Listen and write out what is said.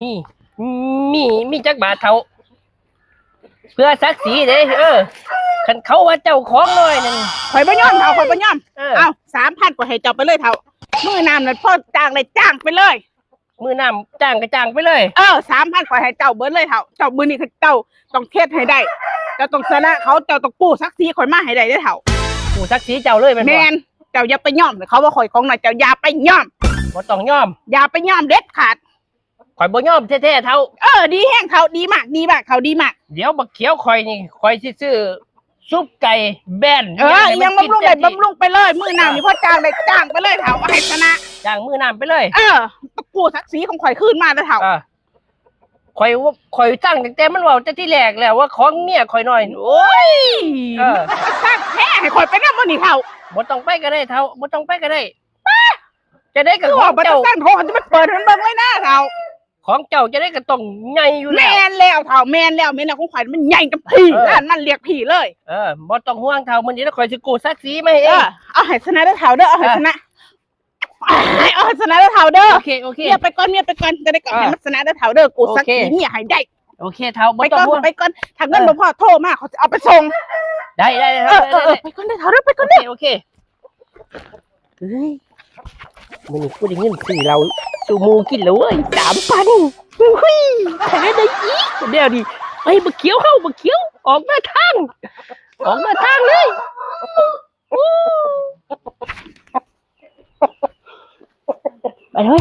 มีมีจักบาทเท่าเพื่อศักดิ์ศรีเด้คันเขาว่าเจ้าของน้อยนั่นข่อยบ่ยอมเท่าข่อยบ่ยอมเอา3,000ก็ให้เจ้าไปเลยเท่ามื้อน้ำนั่นพ่อจ้างเลยจ้างไปเลยมือน้ำจ้างก็จ้างไปเลย3,000ก็ให้เจ้าเบิดเลยเท่าเจ้ามื้อนี้เจ้าต้องเทศให้ได้เจ้าต้องชนะเขาเจ้าต้องกู้ศักดิ์ศรีข่อยมาให้ได้เด้อเท่าผู้ศักดิ์ศรีเจ้าเลยแม่นเจ้าอย่าไปยอมเขาว่าข่อยของน่ะเจ้าอย่าไปยอมบ่ต้องยอมอย่าไปยอมเด็ดขาดข่อยบ่ยอมแท้ๆเท่าดีแห้งเท่าดีมากเขาดีมากเดี๋ยวบักเขียวข่อยนี่ข่อยสิซื้อซุปไก่แบนยังบำรุงได้บำรุงไปเลยมื้อน้ำนี่พ่อจ้างได้จ้างไปเลยเท่าให้ชนะจ้างมือน้ำไปเลยตะกู้ศักดิ์ศรีของข่อยคืนมาเด้อเท่าข่อยตั้งแต่มันว่าแต่ที่แรกแล้วว่าของเมียข่อยน้อยโอ้ยตั้งแท้ให้ข่อยไปนำบ่นี่เท่าบ่ต้องไปก็ได้เท่าบ่ต้องไปก็ได้จะได้กับของเจ้าตั้งโทรจะมันเปิดมันเบิ่งเลยนะเท่าของเจ้าจะได้ก็ต้องใหญ่อยู่แล้วแม่นแล้วเท่าแม่นแล้วของข่อยมันใหญ่กับพี่นั่นเรียกพี่เลยบ่ต้องห่วงเท่ามื้อนี้แล้วข่อยสิกู้ศักดิ์ศรีมาให้เองเอาให้ชนะเด้อเท่าเด้อเอาให้ชนะเอาให้ชนะเด้อเท่าเด้อโอเคเมียไปก่อนจะได้ก่อนให้มันชนะเด้อเท่าเด้อกูศักดิ์ศรีเนี่ยให้ได้โอเคเท่าบ่ต้องห่วงไปก่อนถ้าเงินบ่พอโทรมาเขาจะเอาไปส่งได้ไปก่อนเด้อเท่าเด้อไปก่อนเด้อโอเคเฮ้ยมื้อนี้กูได้เงินซื้อเราสูหมูกินแล้วเว้ย 3,000หุ้ยแท้ได้อีกเดี๋ยวดิบักเขียวบักเขียวออกมาทางเลยไปเลย